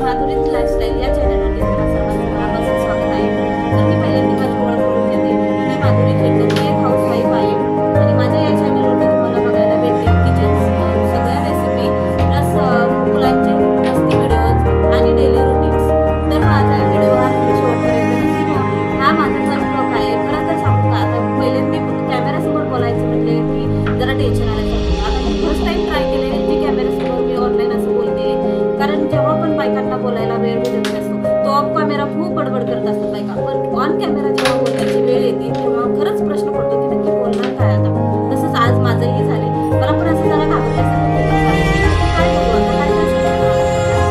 Madhuri's lifestyle या चॅनलवरती तुम्हा सर्वांचं मनापासून स्वागत आहे। तर मी पहिल्यांदा माझी ओळख करून देते। मी माधुरी खेडकर, मी एक हाऊसवाईफ आहे आणि माझ्या या चॅनलवरती तुम्हाला बघायला भेटतील किचन सगळ्या रेसिपी प्लस मुलांचे मस्ती व्हिडिओज आणि डेली रुटीन्स। तर माझा व्हिडिओ हा तुम्ही शेवटपर्यंत नक्की पहा। हा माझा फर्स्ट ब्लॉग आहे। खरं तर सांगू का, आता पहिल्यांदा मी कॅमेरासमोर बोलायचं म्हटले की जरा टेन्शन आल्यासारखं। आता मी फर्स्ट टाइम ट्राय केले की कॅमेरासमोर मी ऑनलाईन असं बोलते, कारण जेव्हा पण बायकांना बोलायला वेळ भेटत नसतो तो ऑफ कॅमेरा खूप बडबड करत असतात बायका, पण ऑन कॅमेरा जेव्हा बोलण्याची वेळ येते तेव्हा खरंच प्रश्न पडतो की नक्की बोलणार काय आता। तसंच आज माझंही झाले, मला पण असं जरा घाबरल्यासारखं काय बोलू आता, काय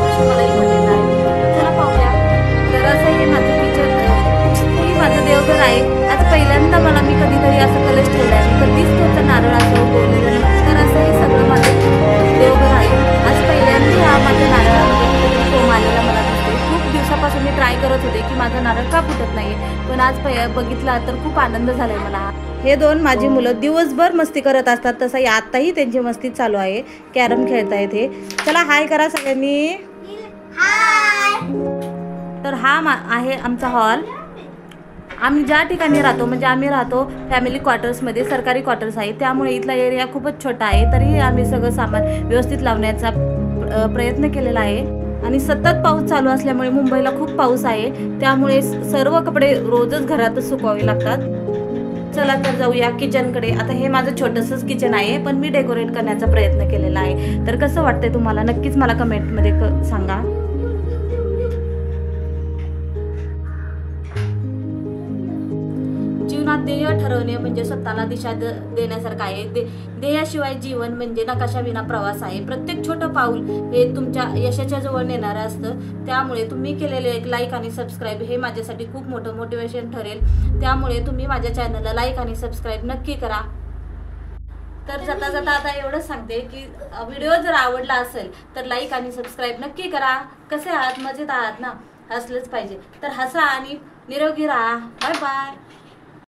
प्रश्न मलाही पडलेला आहे। चला पाहूया। तर असं हे माझं किचन, हे माझं देवघर आहे। आज पहिल्यांदा मला मी कधीतरी असं कलश ठेवला आहे, कधीच तुमचं नारळ असं बोललेलं नाही। तर असं हे सगळं माझं देवघर आहे। आज पहिल्यांदा हा माझ्या नारळामध्ये फोम आलेला मला दिसते। खूप दिवसापासून मी ट्राय करत होते की माझा नारळ का फुटत नाही, पण आज बघितला तर खूप आनंद झालाय मला। हे दोन माझी मुलं दिवसभर मस्ती करत असतात, तसं आताही त्यांची मस्ती चालू आहे, कॅरम खेळतायत हे। चला हाय करा सगळ्यांनी, हाय। तर हा आहे आमचा हॉल। आम्ही ज्या ठिकाणी राहतो म्हणजे आम्ही राहतो फॅमिली क्वार्टर्समध्ये, सरकारी क्वार्टर्स आहे, त्यामुळे इथला एरिया खूपच छोटा आहे। तरीही आम्ही सगळं सामान व्यवस्थित लावण्याचा प्रयत्न केलेला आहे। आणि सतत पाऊस चालू असल्यामुळे मुंबईला खूप पाऊस आहे, त्यामुळे सर्व कपडे रोजच घरातच सुकवावे लागतात। चला तर जाऊया किचनकडे। आता हे माझं छोटंसंच किचन आहे, पण मी डेकोरेट करण्याचा प्रयत्न केलेला आहे। तर कसं वाटतंय तुम्हाला नक्कीच मला कमेंटमध्ये सांगा। जीवनात ध्येय ठरवणे म्हणजे स्वतःला दिशा देण्यासारखं आहे। ध्येयाशिवाय जीवन म्हणजे नकाशाविना प्रवास आहे। प्रत्येक छोटं पाऊल हे तुमच्या यशाच्या जवळ नेणारं असतं। त्यामुळे तुम्ही केलेले एक लाईक आणि सबस्क्राईब हे माझ्यासाठी खूप मोठं मोटिवेशन ठरेल। त्यामुळे तुम्ही माझ्या चॅनलला लाईक आणि सबस्क्राईब नक्की करा। तर जाता जाता आता एवढंच सांगते की व्हिडिओ जर आवडला असेल तर लाईक आणि सबस्क्राईब नक्की करा। कसे आहात, मजेत आहात ना? हसलंच पाहिजे। तर हसा आणि निरोगी राहा। Bye bye.